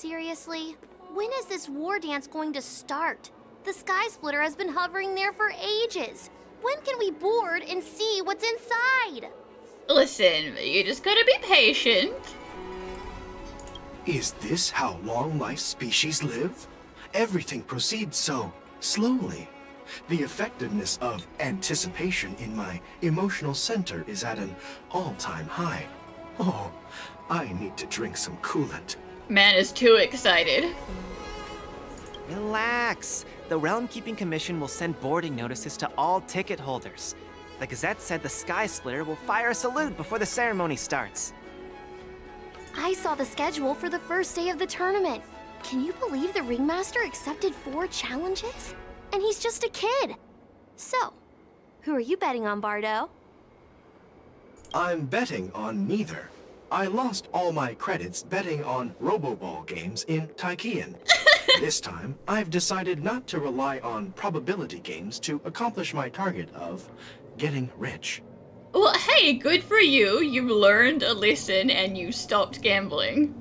Seriously? When is this war dance going to start? The Sky Splitter has been hovering there for ages. When can we board and see what's inside? Listen, you just gotta be patient. Is this how long-life species live? Everything proceeds so slowly. The effectiveness of anticipation in my emotional center is at an all-time high. Oh, I need to drink some coolant. Man is too excited. Relax. The Realm Keeping Commission will send boarding notices to all ticket holders. The Gazette said the Sky Splitter will fire a salute before the ceremony starts. I saw the schedule for the first day of the tournament. Can you believe the Ringmaster accepted 4 challenges? And he's just a kid. So, who are you betting on, Bardo? I'm betting on neither. I lost all my credits betting on Roboball games in Taikian. This time, I've decided not to rely on probability games to accomplish my target of getting rich. Well, hey, good for you. You learned a lesson and you stopped gambling.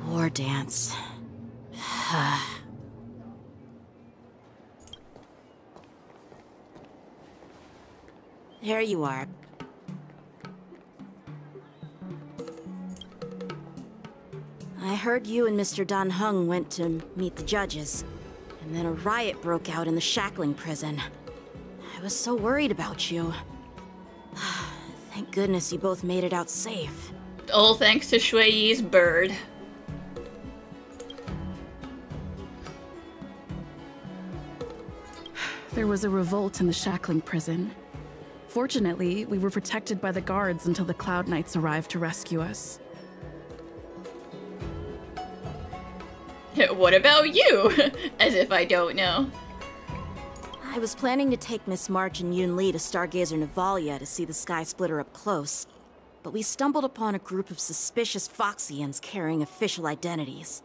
War dance. There you are. I heard you and Mr. Dan Heng went to meet the judges, and then a riot broke out in the Shackling Prison. I was so worried about you. Thank goodness you both made it out safe. All thanks to Shui Yi's bird. There was a revolt in the Shackling Prison. Fortunately, we were protected by the guards until the Cloud Knights arrived to rescue us. What about you? As if I don't know. I was planning to take Miss March and Yun Li to Stargazer Navalia to see the Sky Splitter up close, but we stumbled upon a group of suspicious Foxians carrying official identities.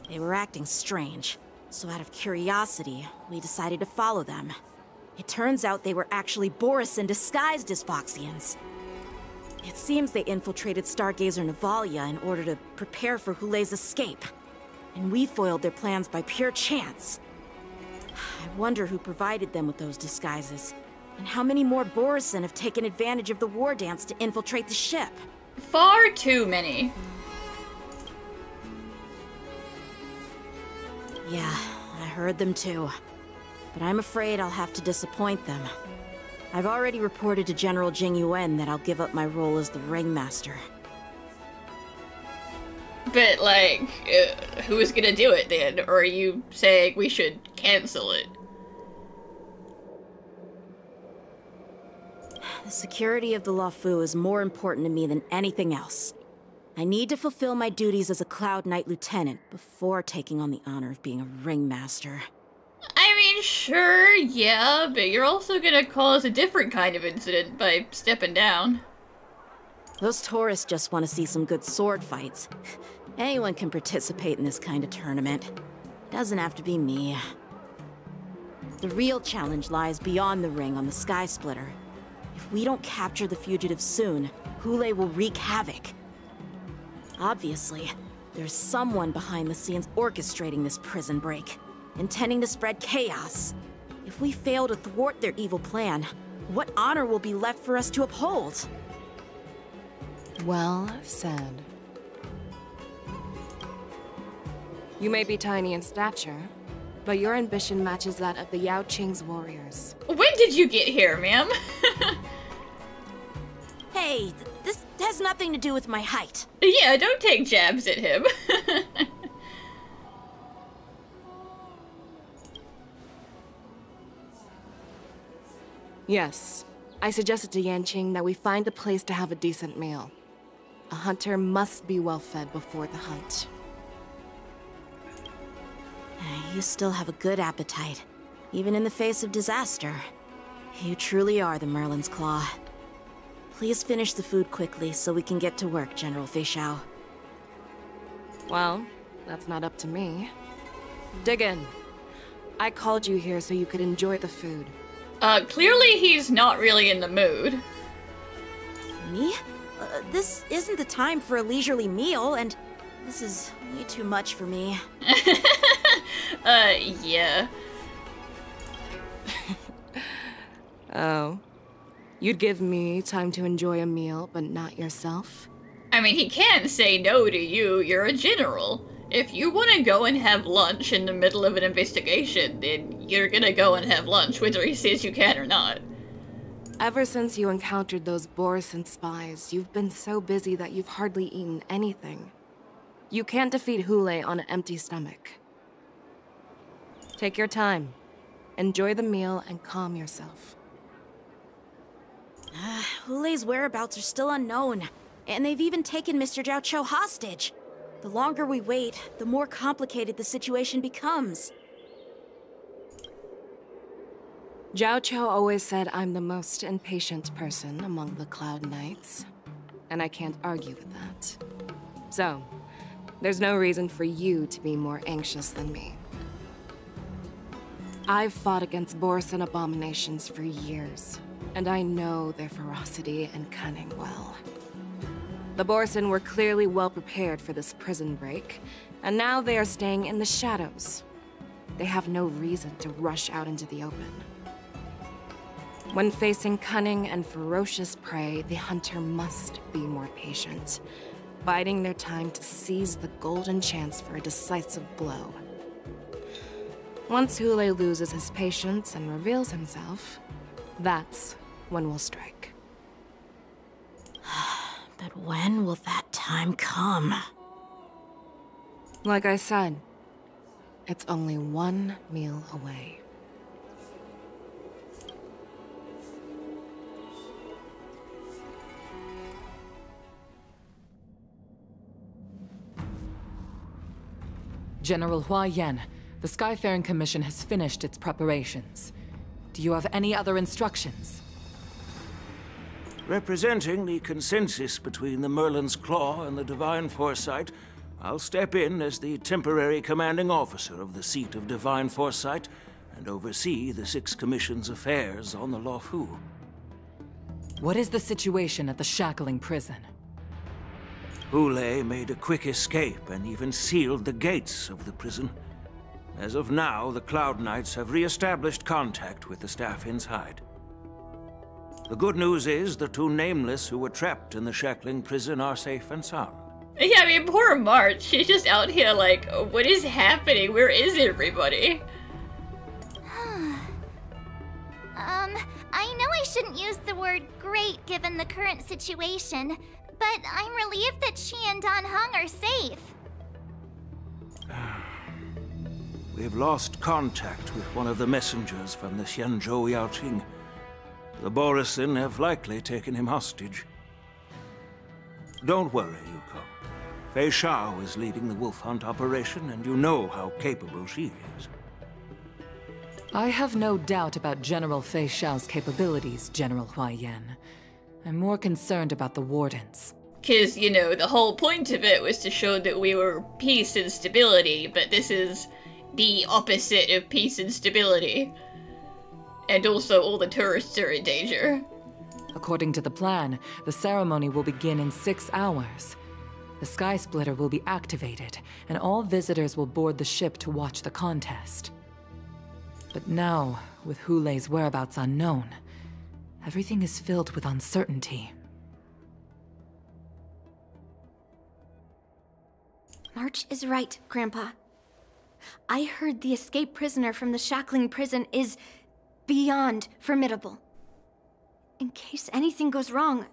They were acting strange, so out of curiosity, we decided to follow them. It turns out they were actually Borisin disguised as Foxians. It seems they infiltrated Stargazer Navalia in order to prepare for Hulei's escape, and we foiled their plans by pure chance. I wonder who provided them with those disguises, and how many more Borisin have taken advantage of the war dance to infiltrate the ship. Far too many. Yeah, I heard them too. But I'm afraid I'll have to disappoint them. I've already reported to General Jing Yuan that I'll give up my role as the Ringmaster. But, like, who is gonna do it then? Or are you saying we should cancel it? The security of the Luofu is more important to me than anything else. I need to fulfill my duties as a Cloud Knight Lieutenant before taking on the honor of being a Ringmaster. I mean, sure, yeah, but you're also gonna cause a different kind of incident by stepping down. Those tourists just want to see some good sword fights. Anyone can participate in this kind of tournament. It doesn't have to be me. The real challenge lies beyond the ring on the Sky Splitter. If we don't capture the fugitives soon, Hulei will wreak havoc. Obviously, there's someone behind the scenes orchestrating this prison break, intending to spread chaos. If we fail to thwart their evil plan, what honor will be left for us to uphold? Well said. You may be tiny in stature, but your ambition matches that of the Yao Qing's warriors. When did you get here, ma'am? Hey, this has nothing to do with my height. Yeah, don't take jabs at him. Yes, I suggested to Yanqing that we find a place to have a decent meal. A hunter must be well fed before the hunt. You still have a good appetite, even in the face of disaster. You truly are the Merlin's Claw. Please finish the food quickly so we can get to work, General Feixiao. Well, that's not up to me. Dig in. I called you here so you could enjoy the food. Clearly he's not really in the mood. Me? This isn't the time for a leisurely meal, and this is way too much for me. Yeah. Oh. You'd give me time to enjoy a meal, but not yourself? I mean, he can't say no to you. You're a general. If you want to go and have lunch in the middle of an investigation, then you're gonna go and have lunch, whether he says you can or not. Ever since you encountered those Borison spies, you've been so busy that you've hardly eaten anything. You can't defeat Hule on an empty stomach. Take your time. Enjoy the meal and calm yourself. Hule's whereabouts are still unknown, and they've even taken Mr. Xianzhou hostage. The longer we wait, the more complicated the situation becomes. Xianzhou always said I'm the most impatient person among the Cloud Knights, and I can't argue with that. So, there's no reason for you to be more anxious than me. I've fought against Borison abominations for years, and I know their ferocity and cunning well. The Borison were clearly well prepared for this prison break, and now they are staying in the shadows. They have no reason to rush out into the open. When facing cunning and ferocious prey, the hunter must be more patient, biding their time to seize the golden chance for a decisive blow. Once Hule loses his patience and reveals himself, that's when we'll strike. But when will that time come? Like I said, it's only one meal away. General Hua Yan, the Skyfaring Commission has finished its preparations. Do you have any other instructions? Representing the consensus between the Merlin's Claw and the Divine Foresight, I'll step in as the temporary commanding officer of the seat of Divine Foresight and oversee the Six Commission's affairs on the Luofu. What is the situation at the Shackling Prison? Hule made a quick escape and even sealed the gates of the prison. As of now, the Cloud Knights have re-established contact with the staff inside. The good news is the two Nameless who were trapped in the Shackling Prison are safe and sound. Yeah, I mean, poor March. She's just out here like, what is happening? Where is everybody? I know I shouldn't use the word great given the current situation, but I'm relieved that she and Dan Heng are safe. We've lost contact with one of the messengers from the Xianzhou Yaoqing. The Borison have likely taken him hostage. Don't worry, Yuko. Fei Shao is leading the wolf hunt operation, and you know how capable she is. I have no doubt about General Fei Shao's capabilities, General Hua Yan. I'm more concerned about the Wardens. 'Cause, you know, the whole point of it was to show that we were peace and stability, but this is the opposite of peace and stability. And also all the tourists are in danger. According to the plan, the ceremony will begin in 6 hours. The Sky Splitter will be activated, and all visitors will board the ship to watch the contest. But now, with Hule's whereabouts unknown, everything is filled with uncertainty. March is right, Grandpa. I heard the escaped prisoner from the Shackling Prison is beyond formidable. In case anything goes wrong...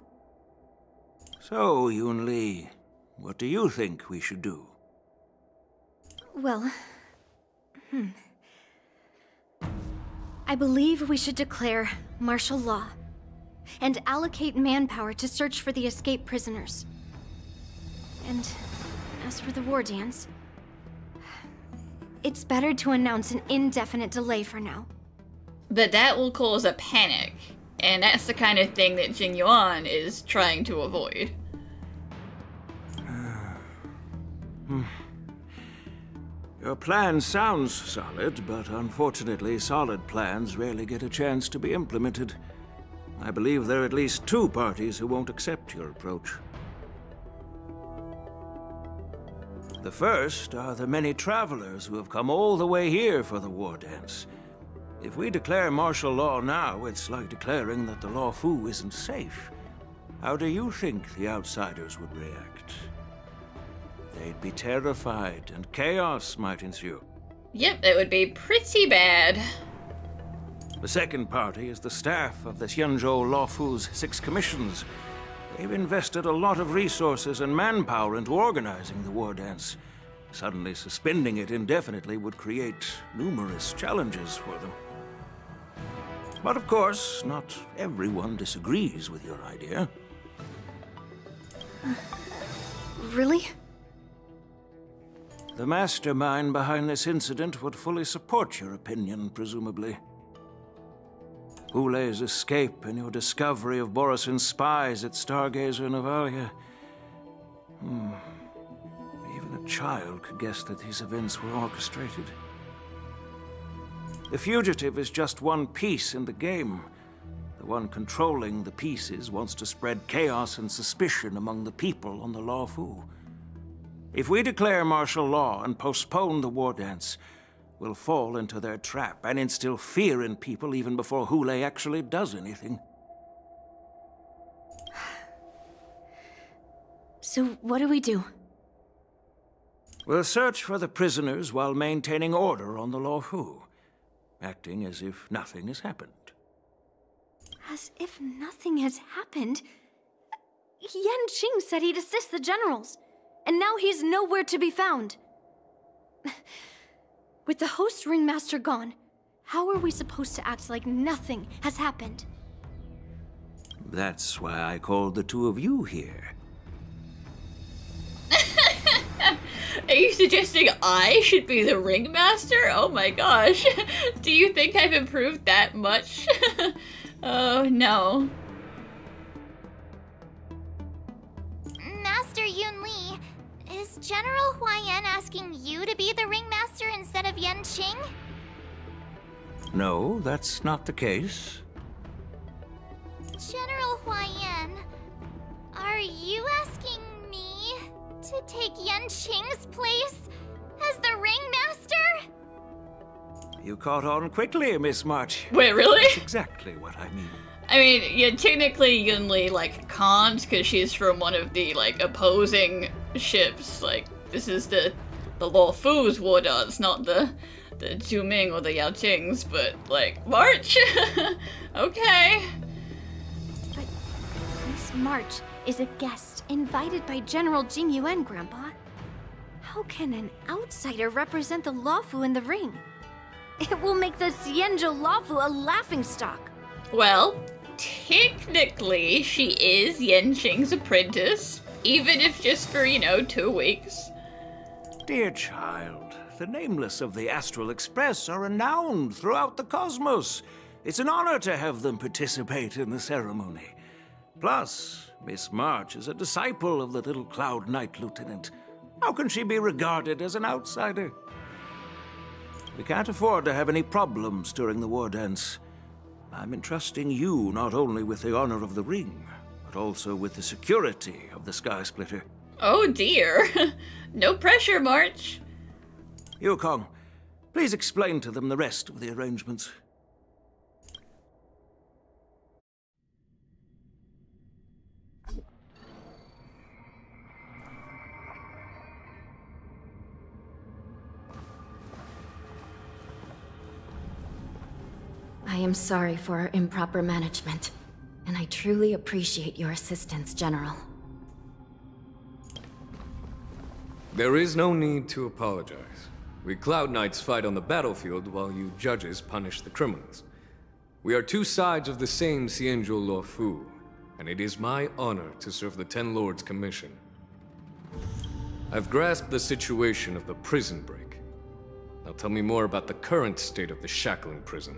So, Yun Li, what do you think we should do? Well... I believe we should declare martial law and allocate manpower to search for the escaped prisoners. And as for the war dance, it's better to announce an indefinite delay for now. But that will cause a panic, and that's the kind of thing that Jin Yuan is trying to avoid. Your plan sounds solid, but unfortunately solid plans rarely get a chance to be implemented. I believe there are at least 2 parties who won't accept your approach. The first are the many travelers who have come all the way here for the war dance. If we declare martial law now, it's like declaring that the Law Fu isn't safe. How do you think the outsiders would react? They'd be terrified, and chaos might ensue. Yep, it would be pretty bad. The second party is the staff of the Xianzhou Law Fu's 6 commissions. They've invested a lot of resources and manpower into organizing the war dance. Suddenly suspending it indefinitely would create numerous challenges for them. But of course, not everyone disagrees with your idea. Really? The mastermind behind this incident would fully support your opinion, presumably. Hule's escape and your discovery of Borisin's spies at Stargazer Navalia. Even a child could guess that these events were orchestrated. The fugitive is just one piece in the game. The one controlling the pieces wants to spread chaos and suspicion among the people on the Law Fu. If we declare martial law and postpone the war dance, we'll fall into their trap and instill fear in people even before Hule actually does anything. So what do we do? We'll search for the prisoners while maintaining order on the Law Fu, acting as if nothing has happened. As if nothing has happened? Yanqing said he'd assist the generals, and now he's nowhere to be found. With the host ringmaster gone, how are we supposed to act like nothing has happened? That's why I called the 2 of you here. Are you suggesting I should be the ringmaster? Oh my gosh. Do you think I've improved that much? Oh no. Master Yunli, is General Huaiyan asking you to be the ringmaster instead of Yanqing? No, that's not the case. General Huaiyan, are you asking me to take Yanqing's place as the ringmaster? You caught on quickly, Miss March. Wait, really? That's exactly what I mean. I mean, yeah, technically Yunli, like, can't, because she's from one of the, like, opposing ships. Like, this is the Law Fu's war dance, not the Zhuming or the Yaoqing's, but, like, March? Okay. But Miss March is a guest invited by General Jing Yuan, Grandpa. How can an outsider represent the Law Fu in the ring? It will make the Xianzhou Law Fu a laughingstock. Well, technically, she is Yanqing's apprentice, even if just for, 2 weeks. Dear child, the nameless of the Astral Express are renowned throughout the cosmos. It's an honor to have them participate in the ceremony. Plus, Miss March is a disciple of the little Cloud Knight Lieutenant. How can she be regarded as an outsider? We can't afford to have any problems during the war dance. I'm entrusting you not only with the honor of the ring, but also with the security of the Sky Splitter. Oh dear. No pressure, March. Yukong, please explain to them the rest of the arrangements. I am sorry for our improper management, and I truly appreciate your assistance, General. There is no need to apologize. We Cloud Knights fight on the battlefield while you judges punish the criminals. We are 2 sides of the same Xianzhou Law Fu, and it is my honor to serve the Ten Lords' commission. I've grasped the situation of the prison break. Now tell me more about the current state of the Shackling Prison.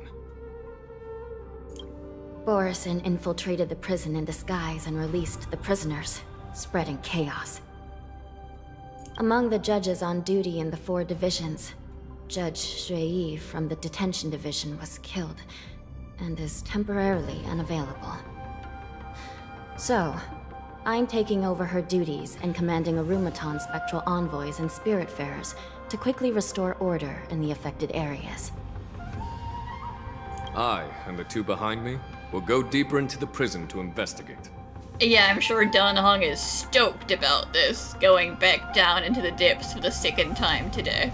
Borisin infiltrated the prison in disguise and released the prisoners, spreading chaos. Among the judges on duty in the 4 divisions, Judge Shui from the detention division was killed, and is temporarily unavailable. So, I'm taking over her duties and commanding Arumaton spectral envoys and spiritfarers to quickly restore order in the affected areas. I, and the two behind me, will go deeper into the prison to investigate. Yeah, I'm sure Dan Heng is stoked about this, going back down into the depths for the second time today.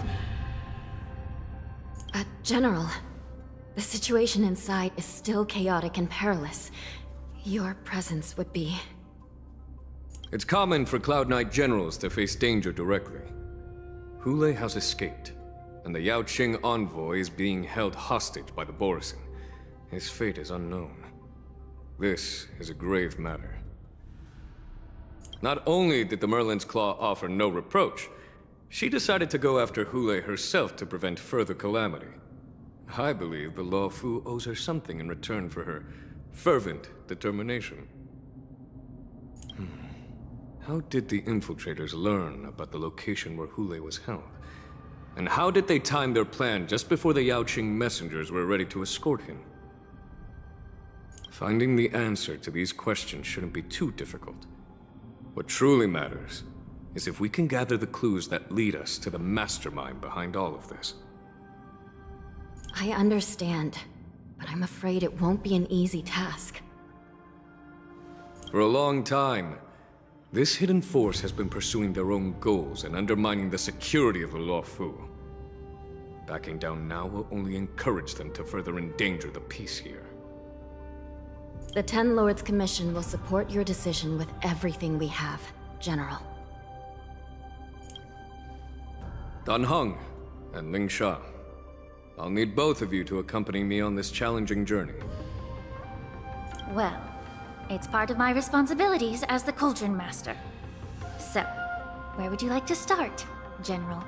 General, the situation inside is still chaotic and perilous. Your presence would be... It's common for Cloud Knight generals to face danger directly. Hule has escaped, and the Yaoqing envoy is being held hostage by the Borisin. His fate is unknown. This is a grave matter. Not only did the Merlin's Claw offer no reproach, she decided to go after Hule herself to prevent further calamity. I believe the Law Fu owes her something in return for her fervent determination. How did the infiltrators learn about the location where Hule was held? And how did they time their plan just before the Yaoqing messengers were ready to escort him? Finding the answer to these questions shouldn't be too difficult. What truly matters is if we can gather the clues that lead us to the mastermind behind all of this. I understand, but I'm afraid it won't be an easy task. For a long time, this hidden force has been pursuing their own goals and undermining the security of the Law Fu. Backing down now will only encourage them to further endanger the peace here. The Ten Lords Commission will support your decision with everything we have, General. Dan Heng and Ling Sha, I'll need both of you to accompany me on this challenging journey. Well, it's part of my responsibilities as the Cauldron Master. So, where would you like to start, General?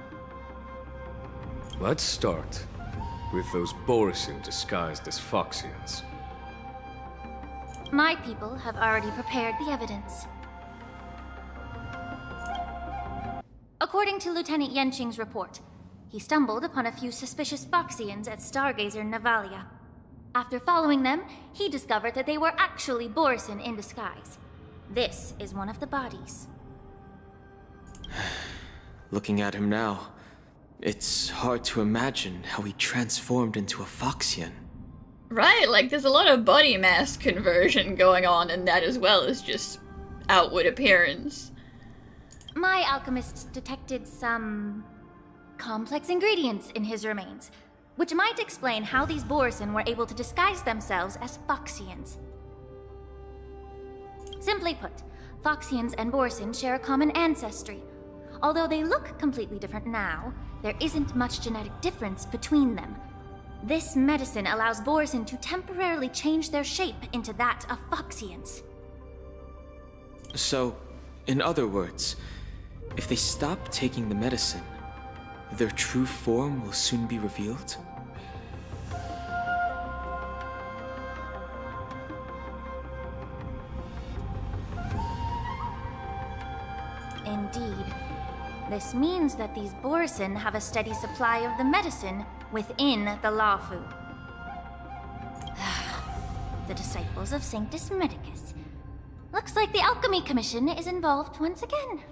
Let's start with those Borisin disguised as Foxians. My people have already prepared the evidence. According to Lieutenant Yanqing's report, he stumbled upon a few suspicious Foxians at Stargazer Navalia. After following them, he discovered that they were actually Borisin in disguise. This is one of the bodies. Looking at him now, it's hard to imagine how he transformed into a Foxian. Right, like there's a lot of body mass conversion going on in that as well as just outward appearance. My alchemists detected some complex ingredients in his remains, which might explain how these Borisin were able to disguise themselves as Foxians. Simply put, Foxians and Borisin share a common ancestry. Although they look completely different now, there isn't much genetic difference between them. This medicine allows Borisin to temporarily change their shape into that of Foxians. So, in other words, if they stop taking the medicine, their true form will soon be revealed? Indeed. This means that these Borisin have a steady supply of the medicine within the Law Fu. The disciples of Sanctus Medicus. Looks like the Alchemy Commission is involved once again.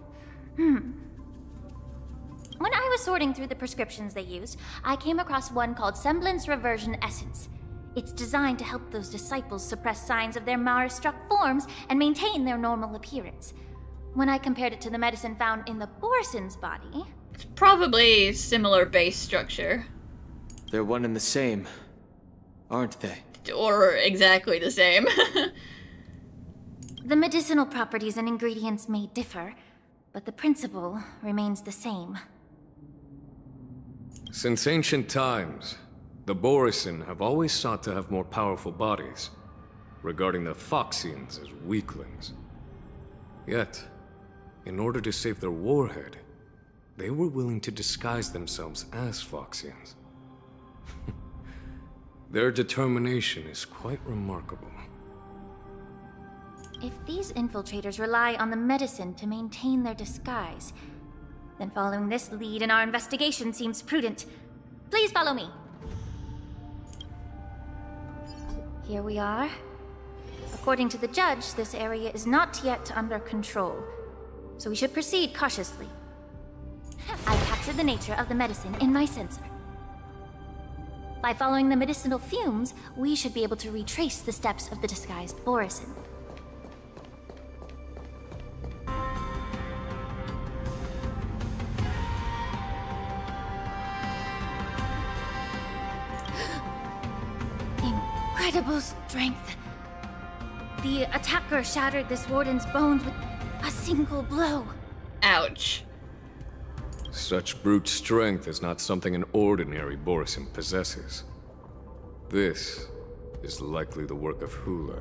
When I was sorting through the prescriptions they use, I came across one called Semblance Reversion Essence. It's designed to help those disciples suppress signs of their Mara-struck forms and maintain their normal appearance. When I compared it to the medicine found in the Borisin's body... It's probably similar base structure. They're one and the same, aren't they? Or exactly the same. The medicinal properties and ingredients may differ, but the principle remains the same. Since ancient times, the Borisin have always sought to have more powerful bodies, regarding the Foxians as weaklings. Yet, in order to save their warhead, they were willing to disguise themselves as Foxians. Their determination is quite remarkable. If these infiltrators rely on the medicine to maintain their disguise, then following this lead in our investigation seems prudent. Please follow me. here we are. According to the judge, this area is not yet under control, so we should proceed cautiously. I've captured the nature of the medicine in my sensor. By following the medicinal fumes, we should be able to retrace the steps of the disguised Borisin. Incredible strength. The attacker shattered this warden's bones with a single blow. Ouch. Such brute strength is not something an ordinary Borisin possesses. This is likely the work of Hule.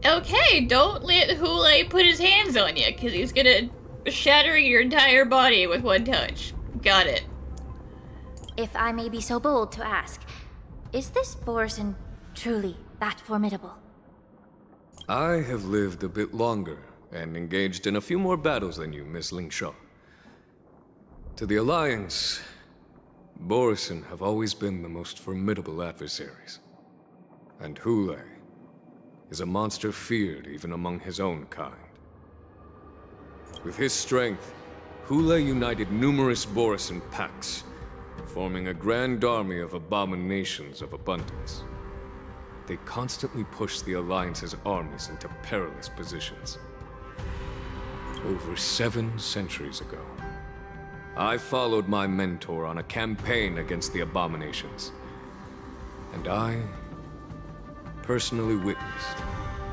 Okay, don't let Hule put his hands on you, because he's gonna shatter your entire body with one touch. Got it. If I may be so bold to ask, is this Borisin truly that formidable? I have lived a bit longer and engaged in a few more battles than you, Miss Lingshaw. To the Alliance, Borisin have always been the most formidable adversaries. And Hule is a monster feared even among his own kind. With his strength, Hule united numerous Borisin packs, forming a grand army of abominations of abundance. They constantly push the Alliance's armies into perilous positions. Over 7 centuries ago, I followed my mentor on a campaign against the abominations. And I personally witnessed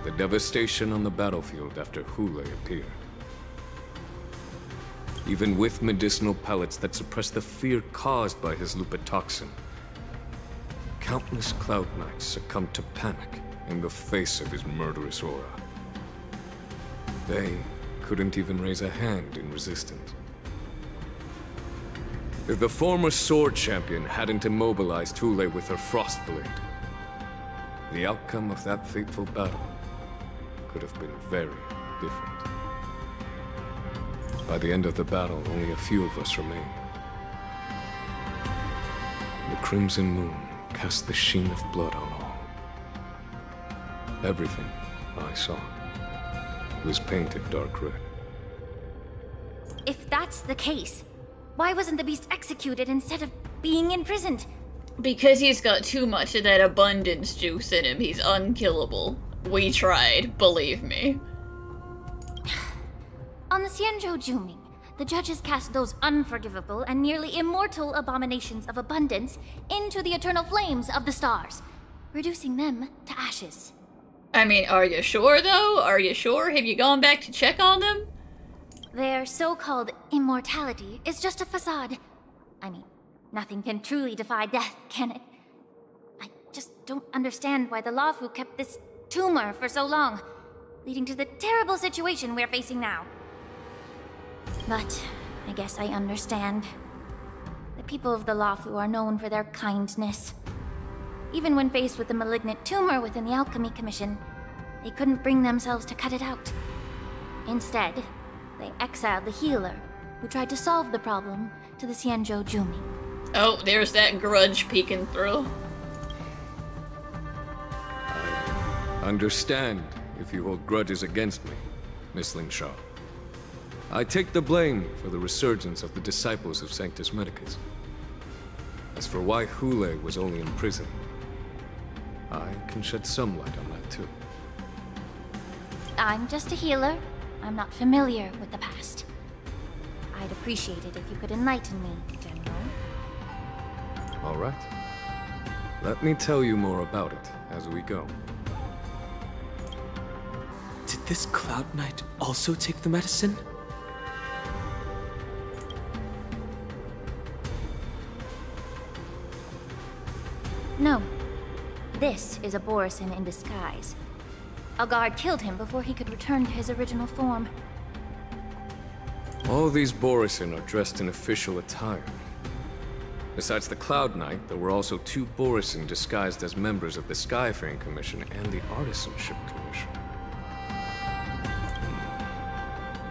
the devastation on the battlefield after Hule appeared. Even with medicinal pellets that suppress the fear caused by his lupitoxin, countless Cloud Knights succumbed to panic in the face of his murderous aura. They couldn't even raise a hand in resistance. If the former sword champion hadn't immobilized Hule with her frost blade, the outcome of that fateful battle could have been very different. By the end of the battle, only a few of us remained. The crimson moon cast the sheen of blood on all. Everything I saw was painted dark red. If that's the case, why wasn't the beast executed instead of being imprisoned? Because he's got too much of that abundance juice in him. He's unkillable. We tried, believe me. On the Xianzhou Juming, the judges cast those unforgivable and nearly immortal abominations of abundance into the eternal flames of the stars, reducing them to ashes. I mean, are you sure, though? Are you sure? Have you gone back to check on them? Their so-called immortality is just a facade. I mean, nothing can truly defy death, can it? I just don't understand why the Luofu kept this tumor for so long, leading to the terrible situation we're facing now. But I guess I understand. The people of the Luofu are known for their kindness. Even when faced with the malignant tumor within the Alchemy Commission, they couldn't bring themselves to cut it out. Instead, they exiled the healer, who tried to solve the problem, to the Xianzhou Juming. Oh, there's that grudge peeking through. I understand if you hold grudges against me, Miss Lingshaw. I take the blame for the resurgence of the disciples of Sanctus Medicus. As for why Hule was only in prison, I can shed some light on that too. I'm just a healer. I'm not familiar with the past. I'd appreciate it if you could enlighten me, General. All right. Let me tell you more about it as we go. Did this Cloud Knight also take the medicine? No. This is a Borisin in disguise. A guard killed him before he could return to his original form. All these Borisin are dressed in official attire. Besides the Cloud Knight, there were also 2 Borisin disguised as members of the Skyfaring Commission and the Artisanship Commission.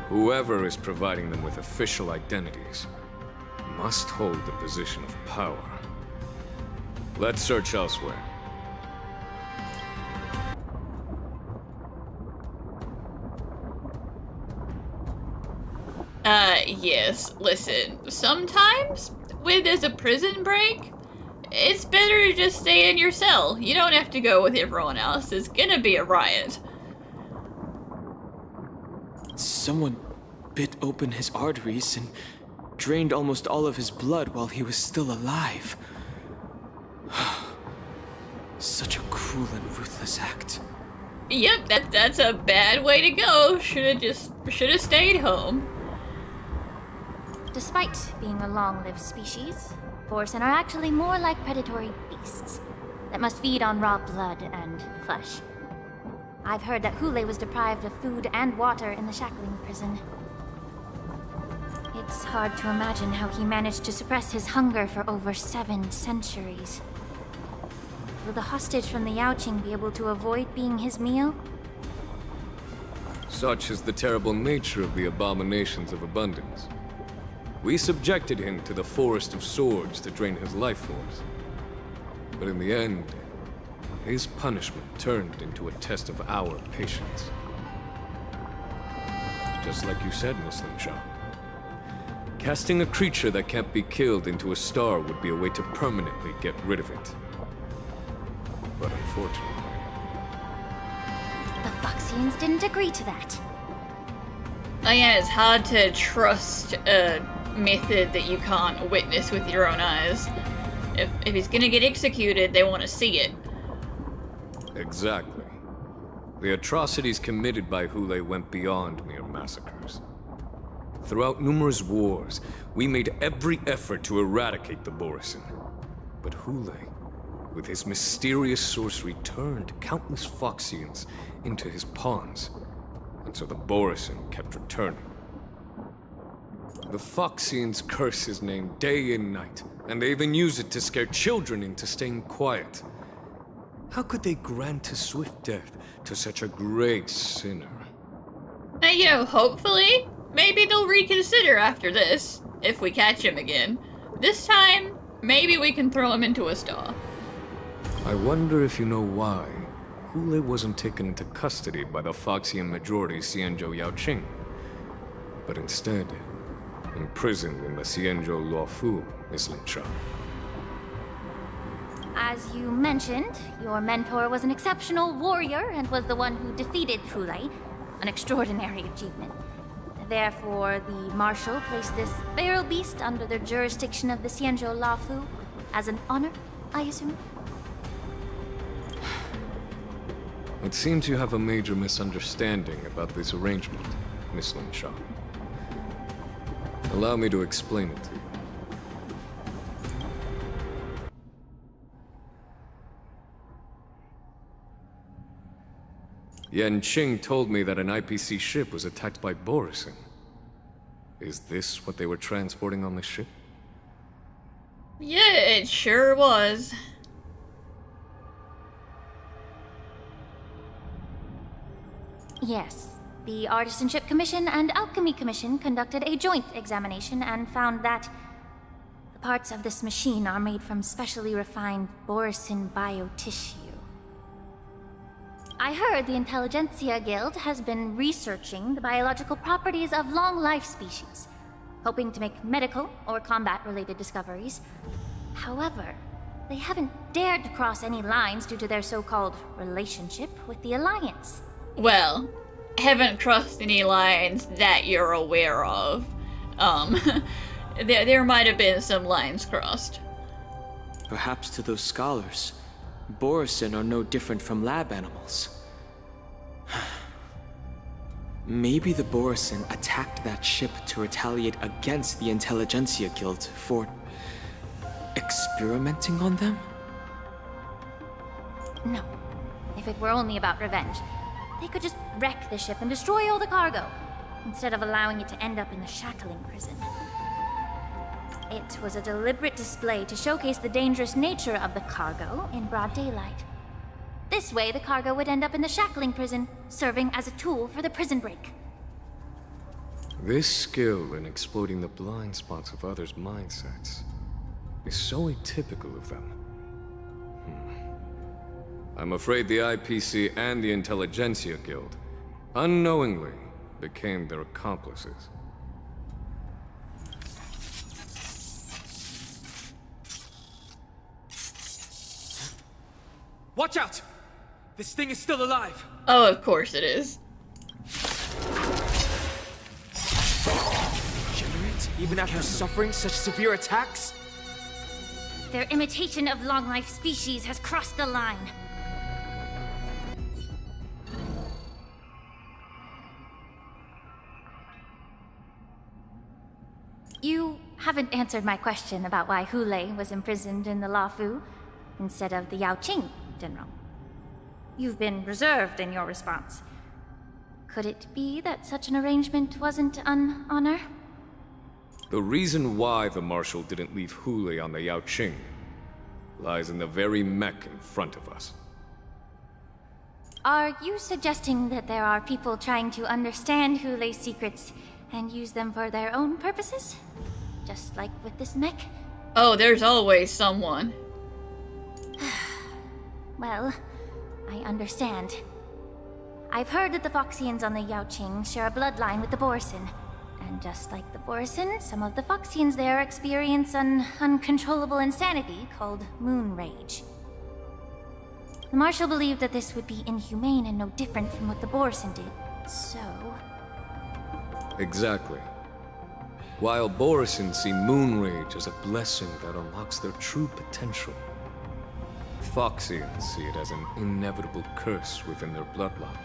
Whoever is providing them with official identities must hold the position of power. Let's search elsewhere. Yes. Listen, sometimes when there's a prison break, it's better to just stay in your cell. You don't have to go with everyone else. It's gonna be a riot. Someone bit open his arteries and drained almost all of his blood while he was still alive. Such a cruel and ruthless act. Yep, that's a bad way to go. Should've stayed home. Despite being a long-lived species, Borson are actually more like predatory beasts that must feed on raw blood and flesh. I've heard that Hule was deprived of food and water in the Shackling Prison. It's hard to imagine how he managed to suppress his hunger for over 7 centuries. Will the hostage from the Yaoqing be able to avoid being his meal? Such is the terrible nature of the abominations of abundance. We subjected him to the Forest of Swords to drain his life force. But in the end, his punishment turned into a test of our patience. Just like you said, Miss Xianzhou. Casting a creature that can't be killed into a star would be a way to permanently get rid of it. But unfortunately... The Foxians didn't agree to that. Oh yeah, it's hard to trust a method that you can't witness with your own eyes. If he's gonna get executed, they want to see it. Exactly. The atrocities committed by Hule went beyond mere massacres. Throughout numerous wars, we made every effort to eradicate the Borson. But Hule, with his mysterious sorcery, turned countless Foxians into his pawns, and so the Borson kept returning. The Foxians curse his name day and night, and they even use it to scare children into staying quiet. How could they grant a swift death to such a great sinner? Now, you know, hopefully, maybe they'll reconsider after this, if we catch him again. This time, maybe we can throw him into a star. I wonder if you know why Hule wasn't taken into custody by the Foxian majority Xianzhou Yaoqing, but instead imprisoned in the Xianzhou Luofu, Miss Xianzhou. As you mentioned, your mentor was an exceptional warrior and was the one who defeated Hule, an extraordinary achievement. Therefore, the Marshal placed this feral beast under the jurisdiction of the Xianzhou Luofu as an honor, I assume? It seems you have a major misunderstanding about this arrangement, Miss Xianzhou. Allow me to explain it to you. Yanqing told me that an IPC ship was attacked by Borson. Is this what they were transporting on the ship? Yeah, it sure was. Yes. The Artisanship Commission and Alchemy Commission conducted a joint examination and found that the parts of this machine are made from specially refined Borson biotissue. I heard the Intelligentsia Guild has been researching the biological properties of long-life species, hoping to make medical or combat-related discoveries. However, they haven't dared to cross any lines due to their so-called relationship with the Alliance. Well, haven't crossed any lines that you're aware of. There might have been some lines crossed. Perhaps to those scholars, Borson are no different from lab animals. Maybe the Borson attacked that ship to retaliate against the Intelligentsia Guild for experimenting on them? No. If it were only about revenge, they could just wreck the ship and destroy all the cargo, instead of allowing it to end up in the Shackling Prison. It was a deliberate display to showcase the dangerous nature of the cargo in broad daylight. This way, the cargo would end up in the Shackling Prison, serving as a tool for the prison break. This skill in exploiting the blind spots of others' mindsets is so atypical of them. I'm afraid the IPC and the Intelligentsia Guild unknowingly became their accomplices. Watch out! This thing is still alive! Oh, of course it is. Generate even after suffering such severe attacks? Their imitation of long-life species has crossed the line. You haven't answered my question about why Hulei was imprisoned in the Luofu instead of the Yaoqing, General. You've been reserved in your response. Could it be that such an arrangement wasn't an honor? The reason why the Marshal didn't leave Hulei on the Yaoqing lies in the very mech in front of us. Are you suggesting that there are people trying to understand Hulei's secrets and use them for their own purposes? Just like with this mech? Oh, there's always someone. Well, I understand. I've heard that the Foxians on the Yaoqing share a bloodline with the Borson. And just like the Borson, some of the Foxians there experience an uncontrollable insanity called moon rage. The Marshal believed that this would be inhumane and no different from what the Borson did, so... Exactly. While Borson see moon rage as a blessing that unlocks their true potential, Foxians see it as an inevitable curse within their bloodline.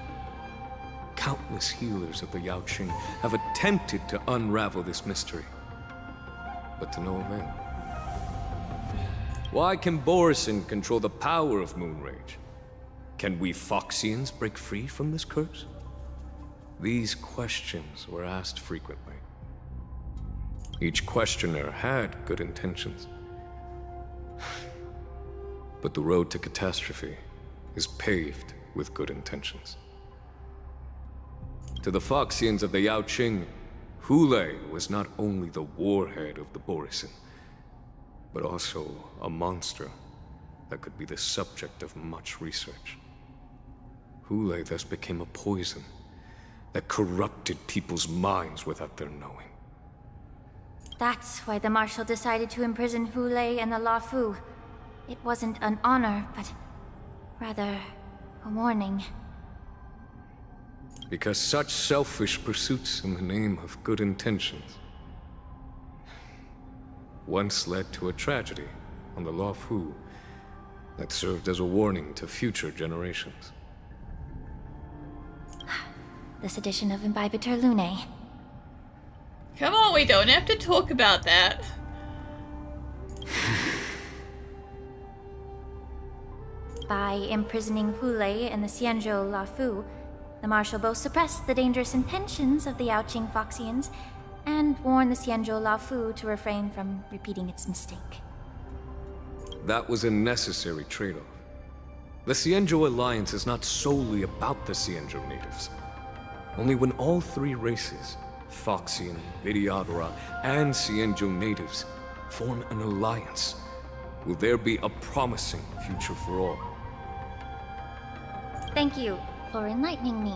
Countless healers of the Yaoqing have attempted to unravel this mystery, but to no avail. Why can Borson control the power of moon rage? Can we Foxians break free from this curse? These questions were asked frequently. Each questioner had good intentions. But the road to catastrophe is paved with good intentions. To the Foxians of the Yaoqing, Hulei was not only the warhead of the Borson, but also a monster that could be the subject of much research. Hulei thus became a poison that corrupted people's minds without their knowing. That's why the Marshal decided to imprison Hulei and the Luofu. It wasn't an honor, but rather a warning. Because such selfish pursuits in the name of good intentions once led to a tragedy on the Luofu that served as a warning to future generations. This edition of Imbibitor Lunae. Come on, we don't have to talk about that. By imprisoning Hulei and the Xianzhou Luofu, the Marshal both suppressed the dangerous intentions of the Yaoqing Foxians and warned the Xianzhou Luofu to refrain from repeating its mistake. That was a necessary trade-off. The Xianzhou alliance is not solely about the Xianzhou natives. Only when all three races, Foxian, Vidyadhara, and Xianzhou natives, form an alliance, will there be a promising future for all. Thank you for enlightening me.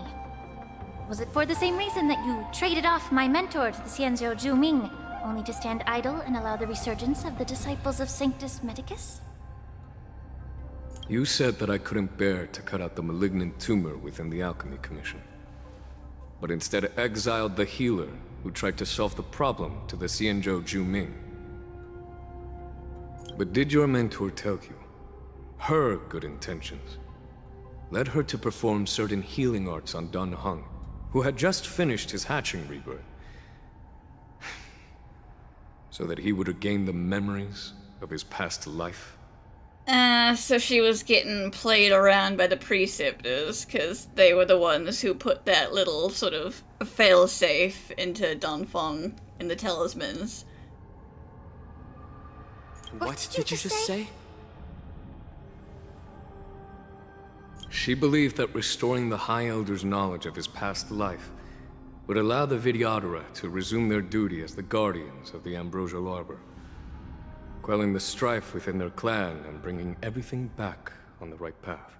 Was it for the same reason that you traded off my mentor to the Xianzhou Zhuming, only to stand idle and allow the resurgence of the disciples of Sanctus Medicus? You said that I couldn't bear to cut out the malignant tumor within the Alchemy Commission, but instead exiled the healer who tried to solve the problem to the Xianzhou Zhuming. But did your mentor tell you her good intentions led her to perform certain healing arts on Dun Heng, who had just finished his hatching rebirth, so that he would regain the memories of his past life? So she was getting played around by the preceptors, because they were the ones who put that little sort of failsafe into Dunfeng in the talismans. What did you just say? She believed that restoring the High Elder's knowledge of his past life would allow the Vidyadhara to resume their duty as the guardians of the Ambrosial Arbor, quelling the strife within their clan and bringing everything back on the right path.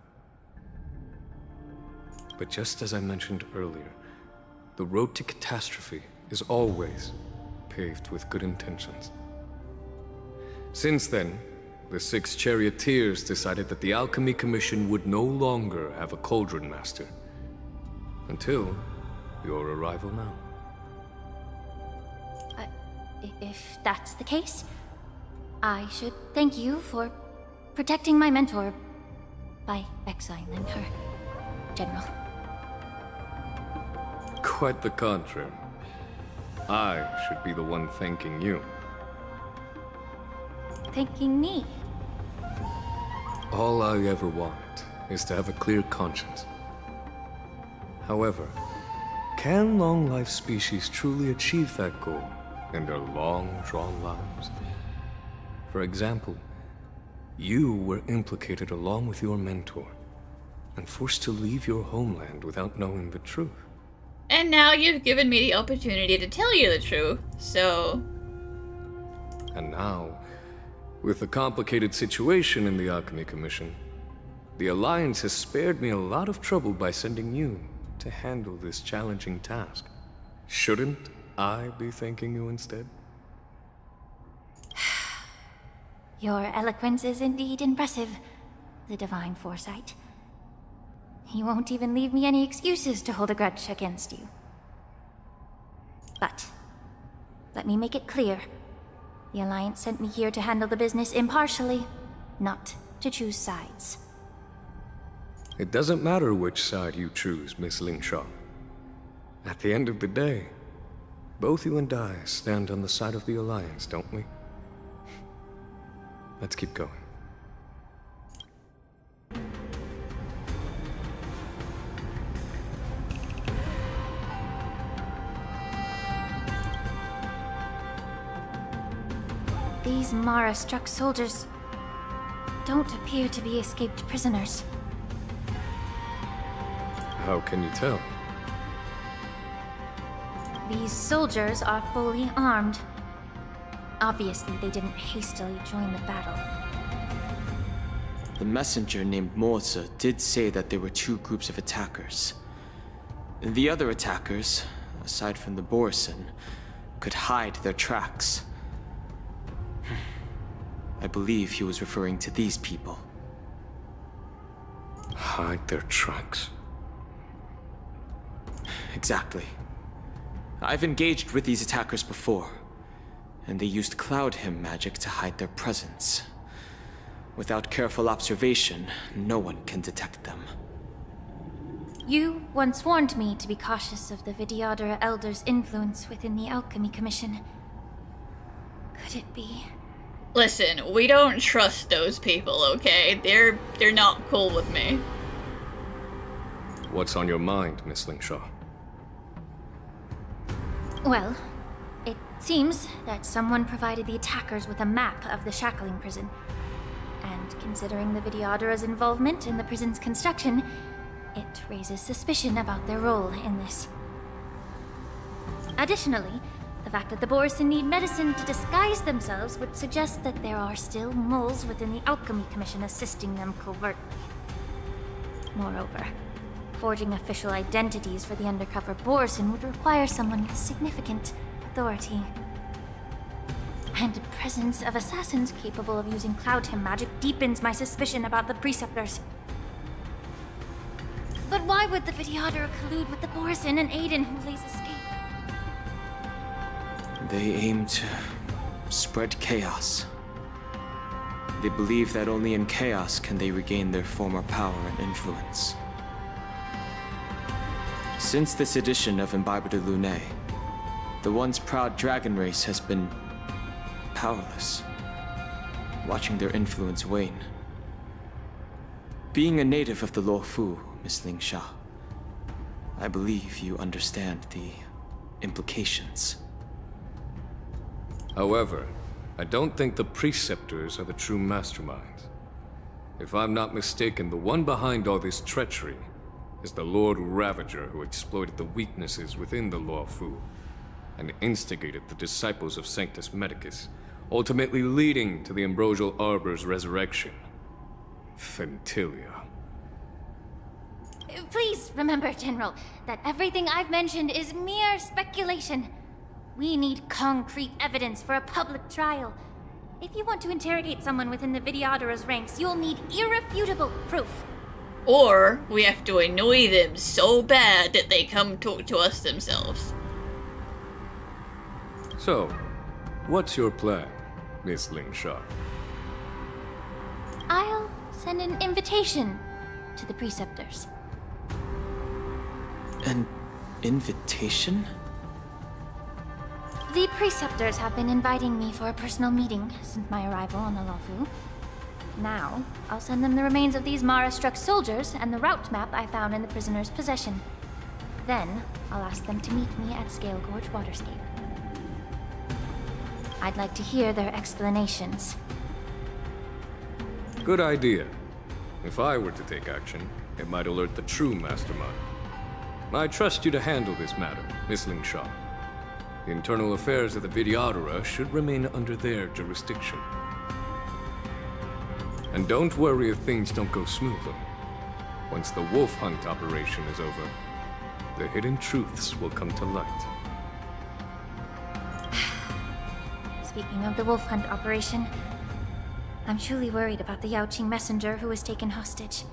But just as I mentioned earlier, the road to catastrophe is always paved with good intentions. Since then, the 6 charioteers decided that the Alchemy Commission would no longer have a Cauldron Master. Until your arrival now. If that's the case, I should thank you for protecting my mentor by exiling her, General. Quite the contrary. I should be the one thanking you. Thanking me? All I ever want is to have a clear conscience. However, can long-life species truly achieve that goal in their long-drawn lives? For example, you were implicated along with your mentor, and forced to leave your homeland without knowing the truth. And now you've given me the opportunity to tell you the truth, so... And now, with the complicated situation in the Alchemy Commission, the Alliance has spared me a lot of trouble by sending you to handle this challenging task. Shouldn't I be thanking you instead? Your eloquence is indeed impressive, the divine foresight. You won't even leave me any excuses to hold a grudge against you. But, let me make it clear. The Alliance sent me here to handle the business impartially, not to choose sides. It doesn't matter which side you choose, Miss Xianzhou. At the end of the day, both you and I stand on the side of the Alliance, don't we? Let's keep going. These Mara-struck soldiers don't appear to be escaped prisoners. How can you tell? These soldiers are fully armed. Obviously, they didn't hastily join the battle. The messenger named Moza did say that there were 2 groups of attackers. The other attackers, aside from the Borson, could hide their tracks. I believe he was referring to these people. Hide their tracks? Exactly. I've engaged with these attackers before, and they used Cloud Hymn magic to hide their presence. Without careful observation, no one can detect them. You once warned me to be cautious of the Vidyadhara Elder's influence within the Alchemy Commission. Could it be? Listen, we don't trust those people, okay? They're not cool with me. What's on your mind, Miss Xianzhou? Well, it seems that someone provided the attackers with a map of the Shackling Prison. And considering the Vidyadhara's involvement in the prison's construction, it raises suspicion about their role in this. Additionally, the fact that the Borson need medicine to disguise themselves would suggest that there are still moles within the Alchemy Commission assisting them covertly. Moreover, forging official identities for the undercover Borson would require someone with significant authority. And the presence of assassins capable of using Cloud Hymn magic deepens my suspicion about the Preceptors. But why would the Vidyadhara collude with the Borson and Aiden who lays escape? They aim to spread chaos. They believe that only in chaos can they regain their former power and influence. Since this edition of Imbibe de Lune, the once proud dragon race has been powerless, watching their influence wane. Being a native of the Luofu, Miss Xianzhou, I believe you understand the implications. However, I don't think the Preceptors are the true masterminds. If I'm not mistaken, the one behind all this treachery is the Lord Ravager who exploited the weaknesses within the Luofu and instigated the disciples of Sanctus Medicus, ultimately leading to the Ambrosial Arbor's resurrection. Fentilia. Please remember, General, that everything I've mentioned is mere speculation. We need concrete evidence for a public trial. If you want to interrogate someone within the Videodara's ranks, you'll need irrefutable proof. Or we have to annoy them so bad that they come talk to us themselves. So, what's your plan, Miss Lingsha? I'll send an invitation to the Preceptors. An invitation? The Preceptors have been inviting me for a personal meeting since my arrival on the Luofu. Now, I'll send them the remains of these Mara-struck soldiers and the route map I found in the prisoner's possession. Then, I'll ask them to meet me at Scale Gorge Waterscape. I'd like to hear their explanations. Good idea. If I were to take action, it might alert the true mastermind. I trust you to handle this matter, Miss Lingsha. The internal affairs of the Videodara should remain under their jurisdiction. And don't worry if things don't go smoothly. Once the wolf hunt operation is over, the hidden truths will come to light. Speaking of the wolf hunt operation, I'm truly worried about the Yaoqing messenger who was taken hostage.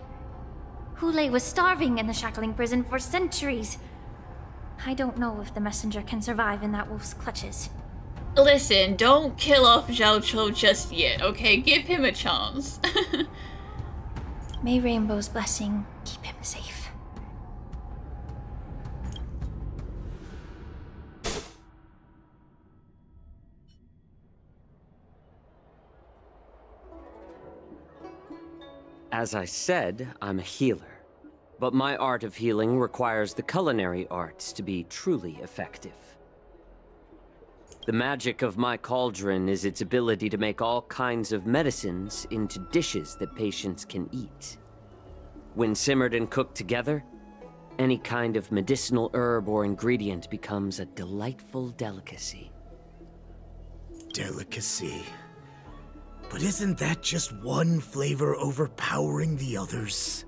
Hulei was starving in the Shackling Prison for centuries. I don't know if the messenger can survive in that wolf's clutches. Listen, don't kill off Xianzhou just yet, okay? Give him a chance. May Rainbow's blessing keep him safe. As I said, I'm a healer. But my art of healing requires the culinary arts to be truly effective. The magic of my cauldron is its ability to make all kinds of medicines into dishes that patients can eat. When simmered and cooked together, any kind of medicinal herb or ingredient becomes a delightful delicacy. Delicacy? But isn't that just one flavor overpowering the others?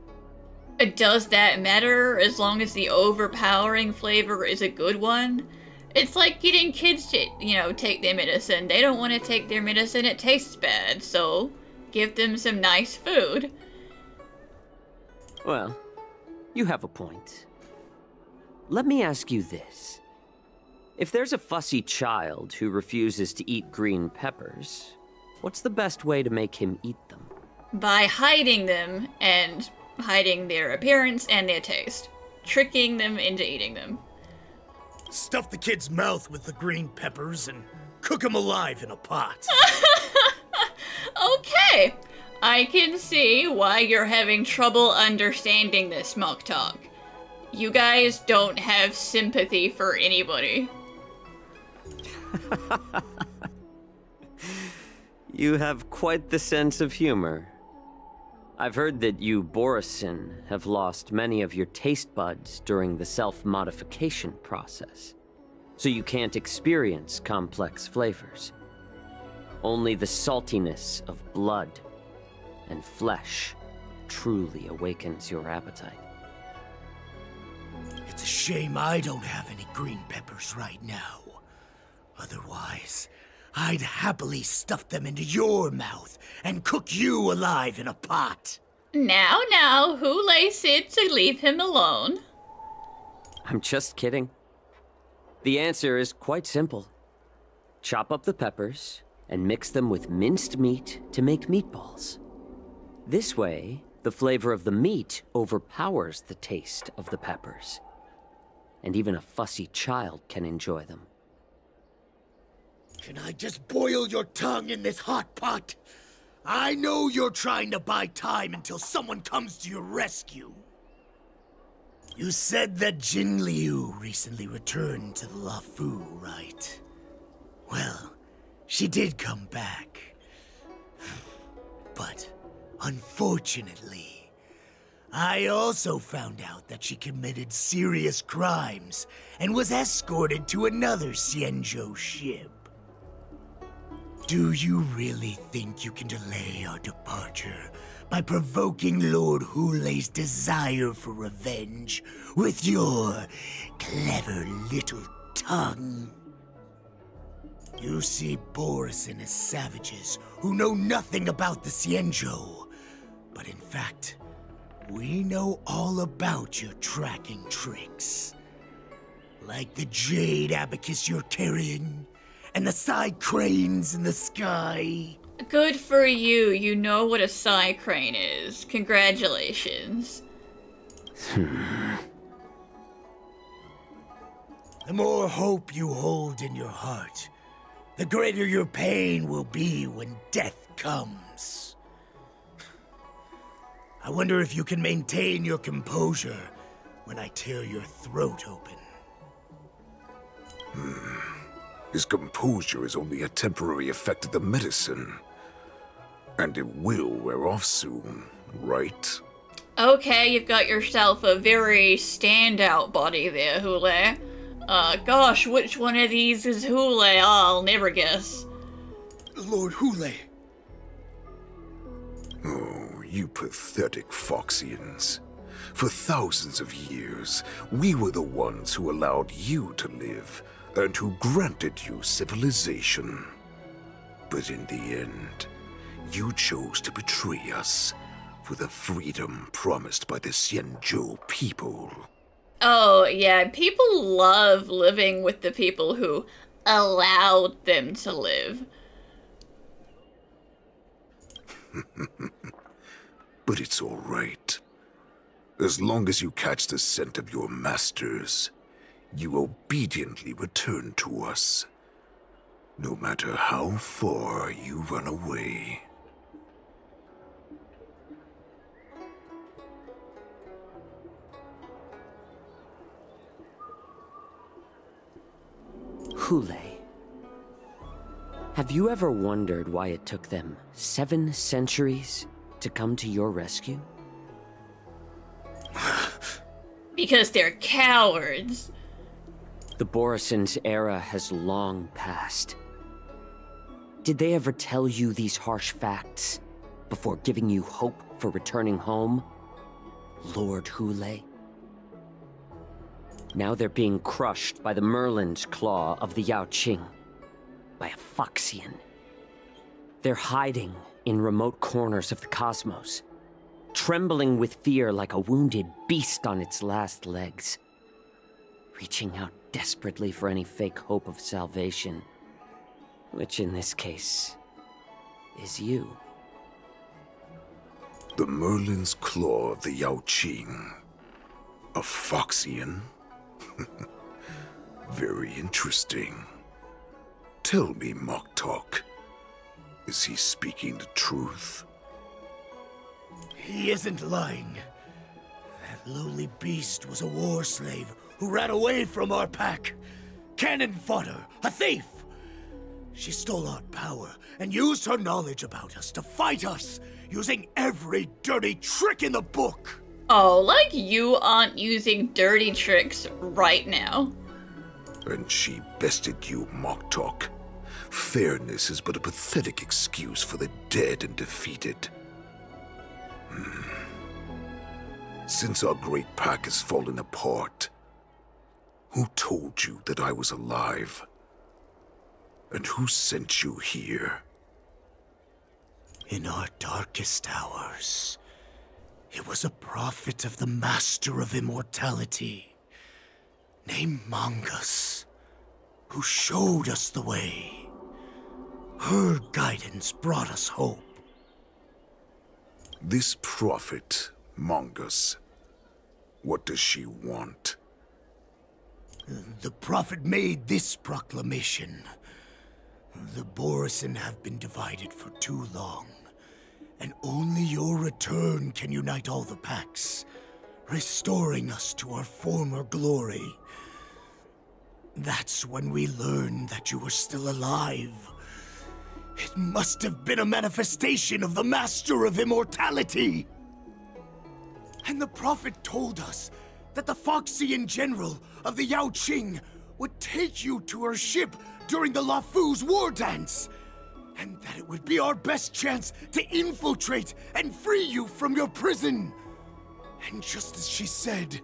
Does that matter as long as the overpowering flavor is a good one? It's like getting kids to, take their medicine. They don't want to take their medicine, it tastes bad, so give them some nice food. Well, you have a point. Let me ask you this. If there's a fussy child who refuses to eat green peppers, what's the best way to make him eat them? By hiding them and hiding their appearance and their taste. Tricking them into eating them. Stuff the kid's mouth with the green peppers and cook him alive in a pot. Okay, I can see why you're having trouble understanding this smoke talk. You guys don't have sympathy for anybody. You have quite the sense of humor. I've heard that you, Borisin, have lost many of your taste buds during the self-modification process, so you can't experience complex flavors. Only the saltiness of blood and flesh truly awakens your appetite. It's a shame I don't have any green peppers right now. Otherwise, I'd happily stuff them into your mouth and cook you alive in a pot. Now, Hulei said to leave him alone. I'm just kidding. The answer is quite simple. Chop up the peppers and mix them with minced meat to make meatballs. This way, the flavor of the meat overpowers the taste of the peppers. And even a fussy child can enjoy them. Can I just boil your tongue in this hot pot? I know you're trying to buy time until someone comes to your rescue. You said that Jin Liu recently returned to the Luofu, right? Well, she did come back. But, unfortunately, I also found out that she committed serious crimes and was escorted to another Xianzhou ship. Do you really think you can delay our departure by provoking Lord Hulei's desire for revenge with your clever little tongue? You see Boris and his savages who know nothing about the Xianzhou. But in fact, we know all about your tracking tricks. Like the jade abacus you're carrying, and the side cranes in the sky. Good for you. You know what a side crane is. Congratulations. The more hope you hold in your heart, the greater your pain will be when death comes. I wonder if you can maintain your composure when I tear your throat open. His composure is only a temporary effect of the medicine. And it will wear off soon, right? Okay, you've got yourself a very standout body there, Hule. Gosh, which one of these is Hule? I'll never guess. Lord Hule. Oh, you pathetic Foxians. For thousands of years, we were the ones who allowed you to live, and who granted you civilization. But in the end, you chose to betray us for the freedom promised by the Xianzhou people. Oh, yeah, people love living with the people who allowed them to live. But it's all right. As long as you catch the scent of your masters, you obediently return to us, no matter how far you run away. Hule, have you ever wondered why it took them 7 centuries to come to your rescue? Because they're cowards. The Borison's era has long passed. Did they ever tell you these harsh facts before giving you hope for returning home, Lord Hule? Now they're being crushed by the Merlin's claw of the Yaoqing, by a Foxian. They're hiding in remote corners of the cosmos, trembling with fear like a wounded beast on its last legs, reaching out desperately for any fake hope of salvation, which in this case is you. The Merlin's claw of the Yaoqing. A Foxian? Very interesting. Tell me, Mock Talk, is he speaking the truth? He isn't lying. That lowly beast was a war slave who ran away from our pack. Cannon fodder, a thief! She stole our power and used her knowledge about us to fight us, using every dirty trick in the book! Oh, like you aren't using dirty tricks right now. And she bested you, Mock Talk. Fairness is but a pathetic excuse for the dead and defeated. Since our great pack has fallen apart, who told you that I was alive? And who sent you here? In our darkest hours, it was a prophet of the Master of Immortality, named Mongus, who showed us the way. Her guidance brought us hope. This prophet, Mongus, what does she want? The prophet made this proclamation. The Borison have been divided for too long, and only your return can unite all the packs, restoring us to our former glory. That's when we learned that you were still alive. It must have been a manifestation of the Master of Immortality! And the prophet told us that the Foxian general of the Yaoqing would take you to her ship during the Lafu's war dance, and that it would be our best chance to infiltrate and free you from your prison. And just as she said,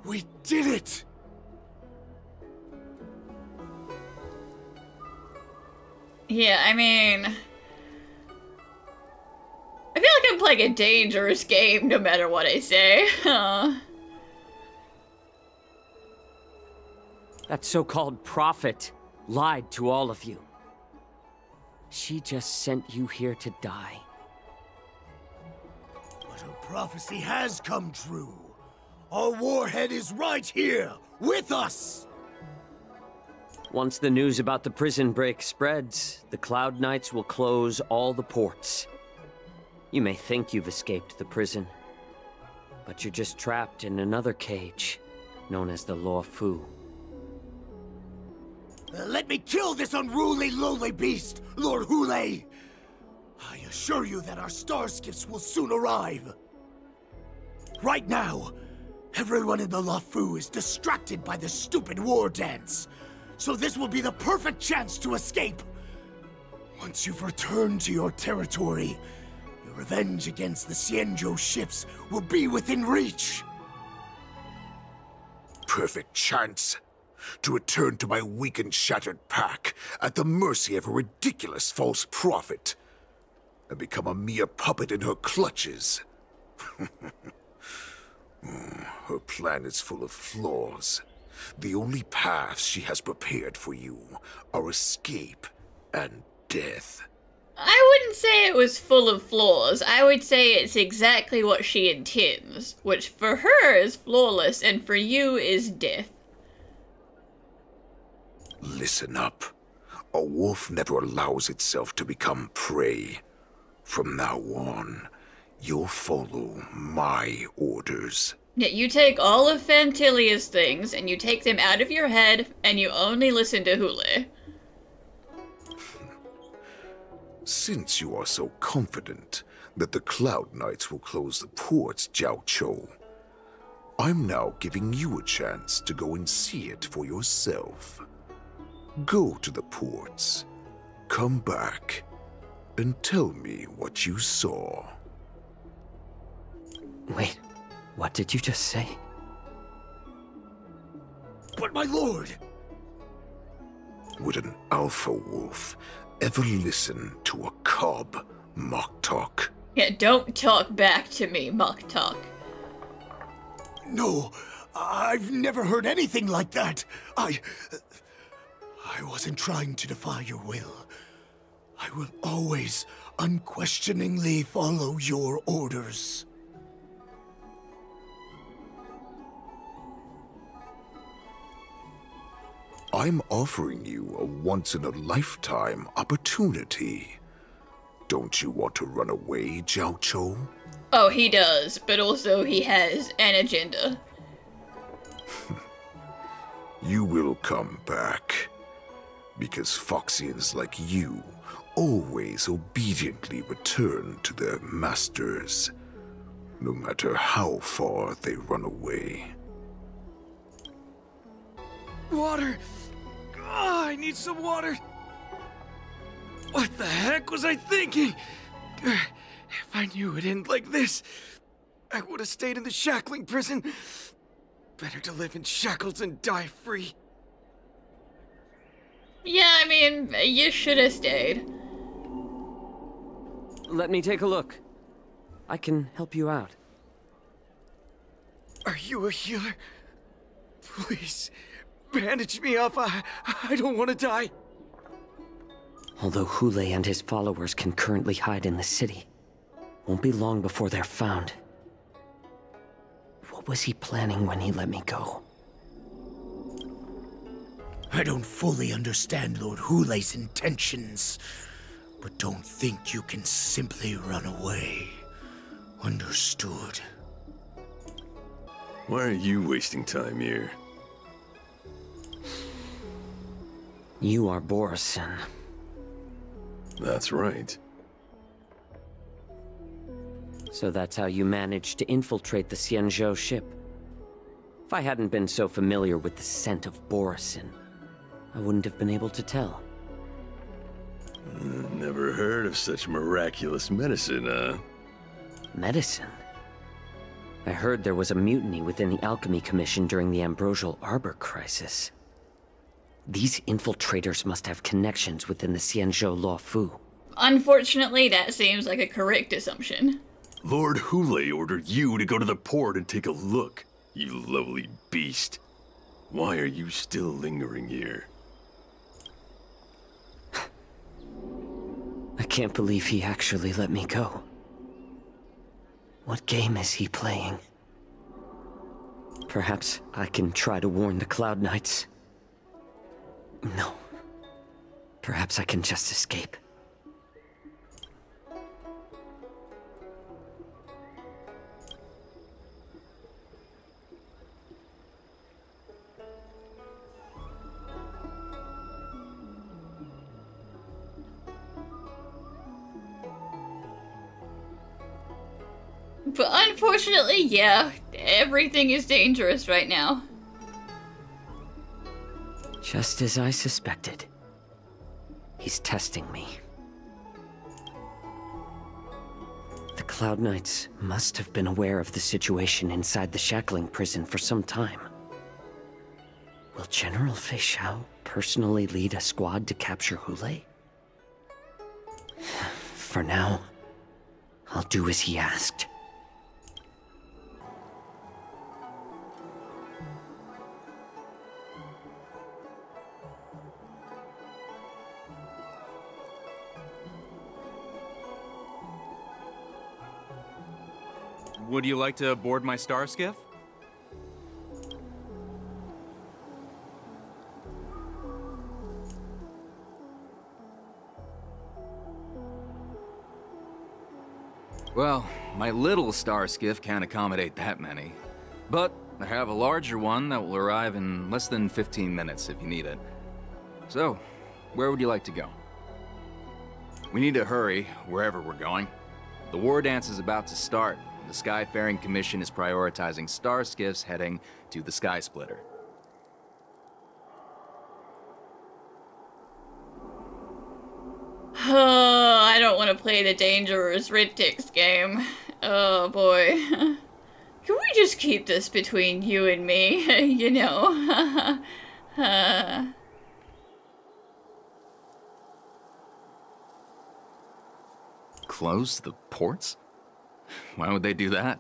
we did it! Yeah, I mean... I feel like I'm playing a dangerous game no matter what I say. That so-called prophet lied to all of you. She just sent you here to die. But her prophecy has come true. Our warhead is right here, with us! Once the news about the prison break spreads, the Cloud Knights will close all the ports. You may think you've escaped the prison, but you're just trapped in another cage, known as the Luo Fu. Let me kill this unruly, lowly beast, Lord Hule! I assure you that our star skiffs will soon arrive. Right now, everyone in the Luo Fu is distracted by the stupid war dance, so this will be the perfect chance to escape. Once you've returned to your territory, your revenge against the Xianzhou ships will be within reach. Perfect chance to return to my weak and shattered pack at the mercy of a ridiculous false prophet and become a mere puppet in her clutches. Her plan is full of flaws. The only paths she has prepared for you are escape and death. I wouldn't say it was full of flaws. I would say it's exactly what she intends, which for her is flawless and for you is death. Listen up. A wolf never allows itself to become prey. From now on, you'll follow my orders. Yeah, you take all of Fantilia's things, and you take them out of your head, and you only listen to Hule. Since you are so confident that the Cloud Knights will close the ports, Xianzhou, I'm now giving you a chance to go and see it for yourself. Go to the ports, come back, and tell me what you saw. Wait, what did you just say? But my lord! Would an alpha wolf ever listen to a cub, Moktok? Yeah, don't talk back to me, Moktok. No, I've never heard anything like that. I wasn't trying to defy your will. I will always unquestioningly follow your orders. I'm offering you a once-in-a-lifetime opportunity. Don't you want to run away, Xianzhou? Oh, he does, but also he has an agenda. You will come back. Because Foxians like you always obediently return to their masters, no matter how far they run away. Water! Oh, I need some water! What the heck was I thinking? If I knew it'd end like this, I would have stayed in the Shackling Prison. Better to live in shackles and die free. Yeah, I mean, you should have stayed. Let me take a look. I can help you out. Are you a healer? Please, bandage me up. I don't want to die. Although Hule and his followers can currently hide in the city, won't be long before they're found. What was he planning when he let me go? I don't fully understand Lord Hule's intentions, but don't think you can simply run away. Understood. Why are you wasting time here? You are Borisin. That's right. So that's how you managed to infiltrate the Xianzhou ship. If I hadn't been so familiar with the scent of Borisin, I wouldn't have been able to tell. Never heard of such miraculous medicine, huh? Medicine? I heard there was a mutiny within the Alchemy Commission during the Ambrosial Arbor crisis. These infiltrators must have connections within the Xianzhou Law Fu. Unfortunately, that seems like a correct assumption. Lord Hule ordered you to go to the port and take a look, you lovely beast. Why are you still lingering here? I can't believe he actually let me go. What game is he playing? Perhaps I can try to warn the Cloud Knights. No. Perhaps I can just escape. But unfortunately, yeah, everything is dangerous right now. Just as I suspected. He's testing me. The Cloud Knights must have been aware of the situation inside the Shackling Prison for some time. Will General Fei Xiao personally lead a squad to capture Hule? For now, I'll do as he asked. Would you like to board my star skiff? Well, my little star skiff can't accommodate that many. But I have a larger one that will arrive in less than 15 minutes if you need it. So, where would you like to go? We need to hurry wherever we're going. The war dance is about to start. The Skyfaring Commission is prioritizing star skiffs heading to the Sky Splitter. Oh, I don't want to play the dangerous Ritix game. Oh boy. Can we just keep this between you and me? You know? Close the ports? Why would they do that?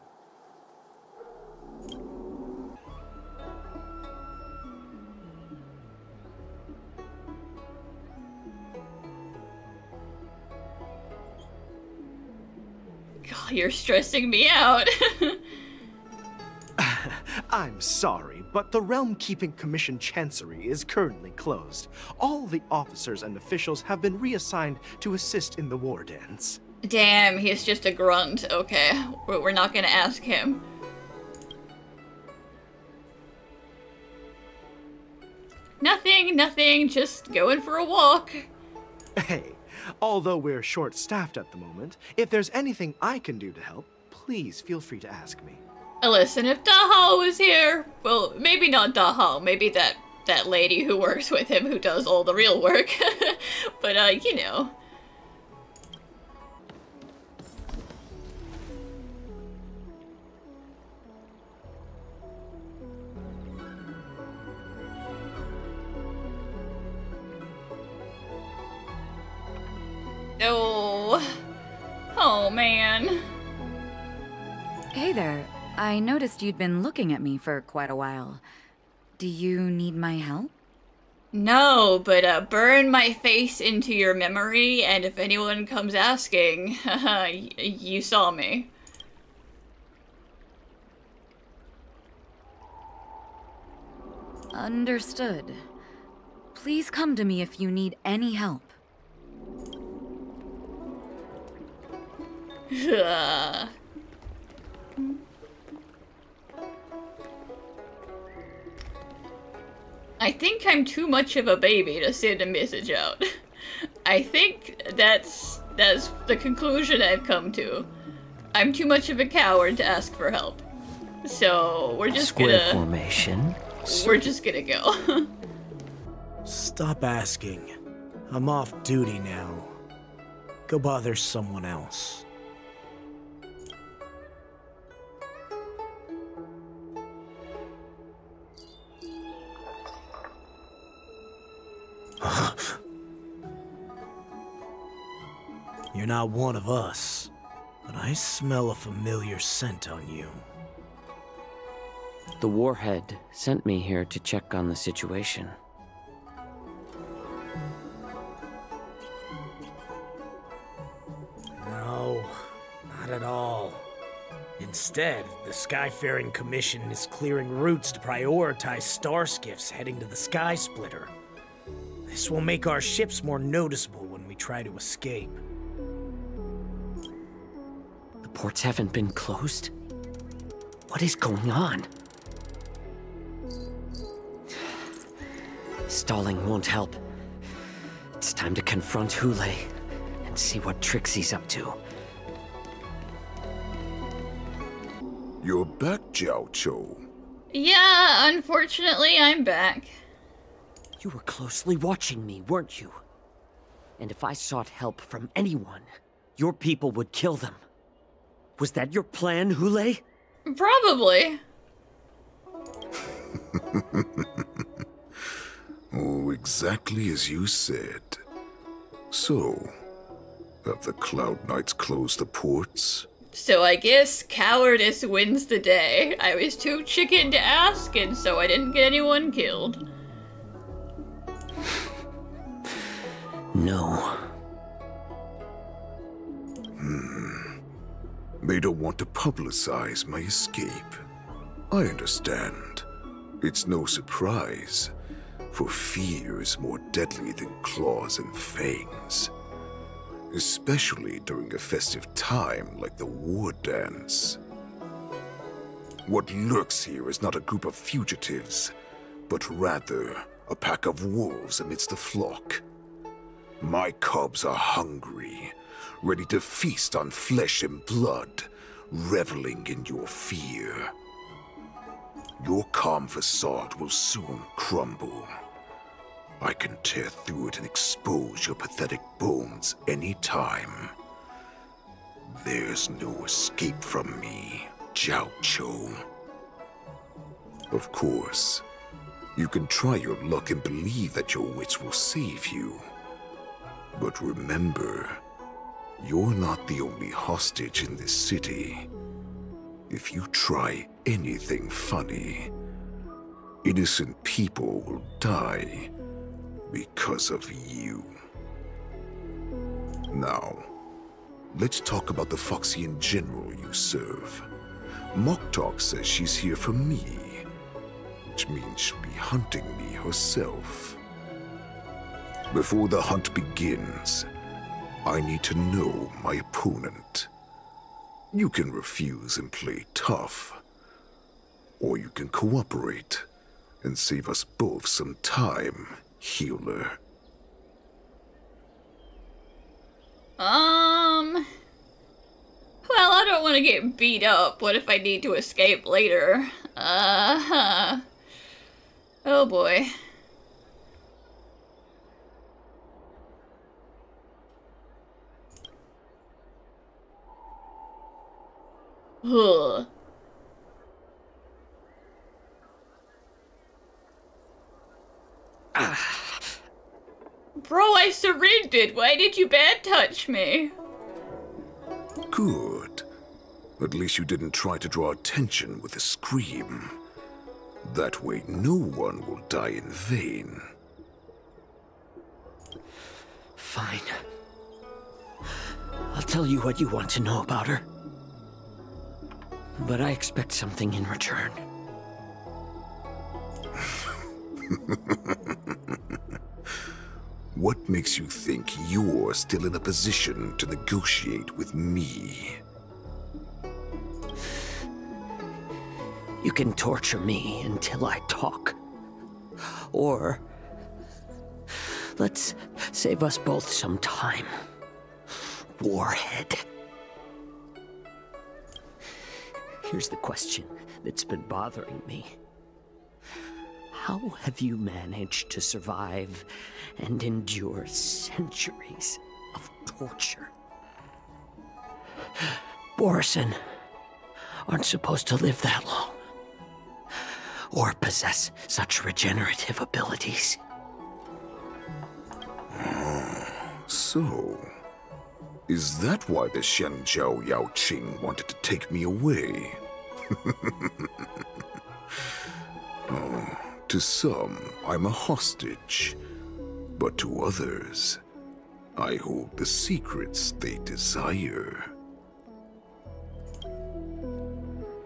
God, you're stressing me out. I'm sorry, but the Realm Keeping Commission Chancery is currently closed. All the officers and officials have been reassigned to assist in the war dance. Damn, he's just a grunt. Okay, we're not gonna ask him. Nothing, just going for a walk. Hey, although we're short-staffed at the moment, if there's anything I can do to help, please feel free to ask me. Listen, if Dahao was here, well, maybe not Dahao, maybe that lady who works with him who does all the real work. But, you know. Oh, man. Hey there. I noticed you'd been looking at me for quite a while. Do you need my help? No, but burn my face into your memory, and if anyone comes asking, you saw me. Understood. Please come to me if you need any help. I think I'm too much of a baby to send a message out. I think that's the conclusion I've come to. I'm too much of a coward to ask for help. So we're just Square formation. We're just gonna go. Stop asking. I'm off duty now. Go bother someone else. You're not one of us, but I smell a familiar scent on you. The Warhead sent me here to check on the situation. No, not at all. Instead, the Skyfaring Commission is clearing routes to prioritize starskiffs heading to the Sky Splitter. This will make our ships more noticeable when we try to escape. The ports haven't been closed? What is going on? Stalling won't help. It's time to confront Hule and see what tricks he's up to. You're back, Xianzhou. Yeah, unfortunately, I'm back. You were closely watching me, weren't you? And if I sought help from anyone, your people would kill them. Was that your plan, Hule? Probably. Oh, exactly as you said. So, have the Cloud Knights closed the ports? So I guess cowardice wins the day. I was too chicken to ask, and so I didn't get anyone killed. No. They don't want to publicize my escape. I understand. It's no surprise, for fear is more deadly than claws and fangs. Especially during a festive time like the war dance. What lurks here is not a group of fugitives, but rather a pack of wolves amidst the flock. My cubs are hungry, ready to feast on flesh and blood, reveling in your fear. Your calm facade will soon crumble. I can tear through it and expose your pathetic bones anytime. There's no escape from me, Xianzhou. Of course, you can try your luck and believe that your wits will save you. But remember, you're not the only hostage in this city. If you try anything funny, innocent people will die because of you. Now, let's talk about the Foxian general you serve. Moktok says she's here for me, which means she'll be hunting me herself. Before the hunt begins, I need to know my opponent. You can refuse and play tough, or you can cooperate and save us both some time, healer. Well, I don't want to get beat up. What if I need to escape later? Oh boy. Ugh. Bro, I surrendered. Why did you bad touch me? Good. At least you didn't try to draw attention with a scream. That way no one will die in vain. Fine. I'll tell you what you want to know about her. But I expect something in return. What makes you think you're still in a position to negotiate with me? You can torture me until I talk. Or let's save us both some time. Warhead. Here's the question that's been bothering me. How have you managed to survive and endure centuries of torture? Borison aren't supposed to live that long, or possess such regenerative abilities. So, is that why the Xianzhou Yao Qing wanted to take me away? Oh, to some, I'm a hostage, but to others, I hold the secrets they desire.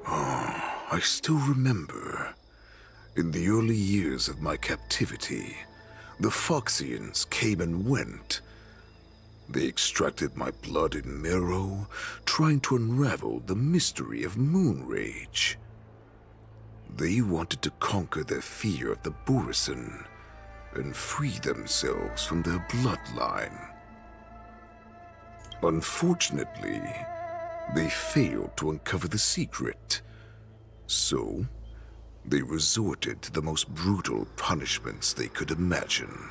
I still remember, in the early years of my captivity, the Foxians came and went. They extracted my blood and marrow, trying to unravel the mystery of moon rage. They wanted to conquer their fear of the Borisin and free themselves from their bloodline. Unfortunately, they failed to uncover the secret. So, they resorted to the most brutal punishments they could imagine.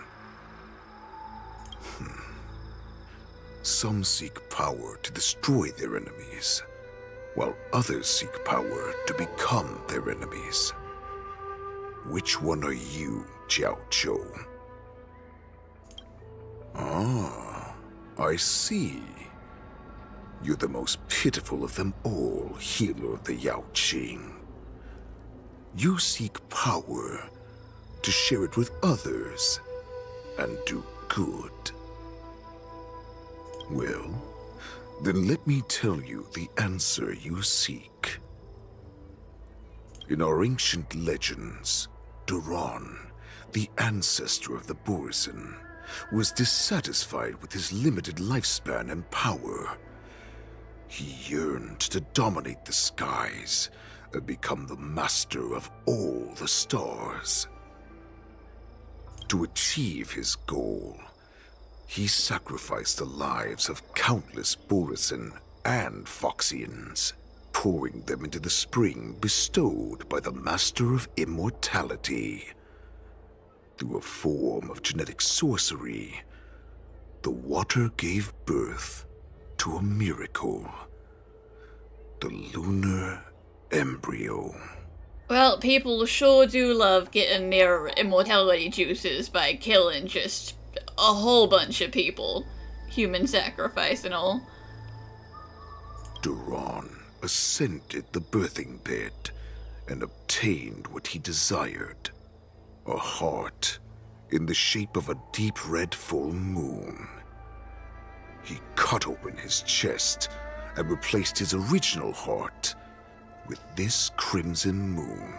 Some seek power to destroy their enemies, while others seek power to become their enemies. Which one are you, Jiao Zhou? Ah, I see. You're the most pitiful of them all, healer of the Yao Qing. You seek power to share it with others and do good. Well, then let me tell you the answer you seek. In our ancient legends, Duran, the ancestor of the Borisin, was dissatisfied with his limited lifespan and power. He yearned to dominate the skies and become the master of all the stars. To achieve his goal, he sacrificed the lives of countless Borisin and Foxians, pouring them into the spring bestowed by the Master of Immortality. Through a form of genetic sorcery, the water gave birth to a miracle. The lunar embryo. Well, people sure do love getting their immortality juices by killing just a whole bunch of people. Human sacrifice and all. Duran ascended the birthing bed and obtained what he desired. A heart in the shape of a deep red full moon. He cut open his chest and replaced his original heart with this crimson moon.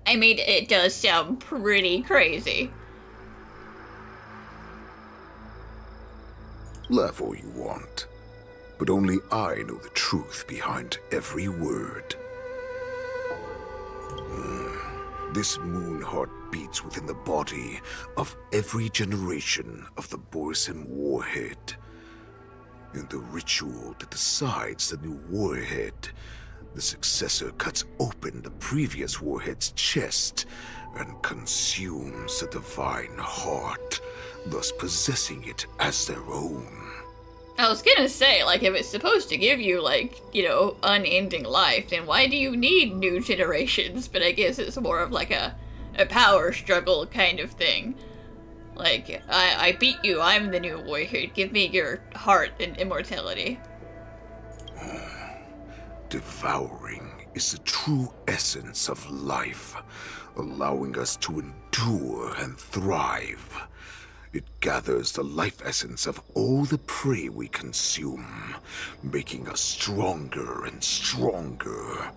I mean, it does sound pretty crazy. Laugh all you want, but only I know the truth behind every word. This moon heart beats within the body of every generation of the Borisin warhead. In the ritual that decides the new warhead, the successor cuts open the previous warhead's chest and consumes the divine heart, thus possessing it as their own. I was gonna say, like, if it's supposed to give you, like, you know, unending life, then why do you need new generations? But I guess it's more of like a power struggle kind of thing. Like, I beat you, I'm the new warhead, give me your heart and immortality. Devouring is the true essence of life, allowing us to endure and thrive. It gathers the life essence of all the prey we consume, making us stronger and stronger.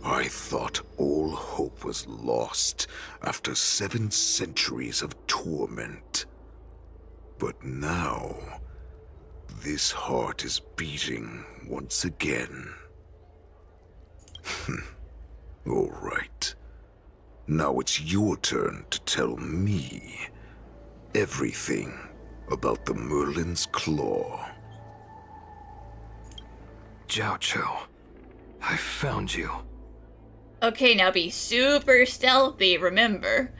I thought all hope was lost after 7 centuries of torment. But now, this heart is beating once again. All right. Now it's your turn to tell me everything about the Merlin's Claw. Jiao Zhou, I found you. Okay, now be super stealthy, remember.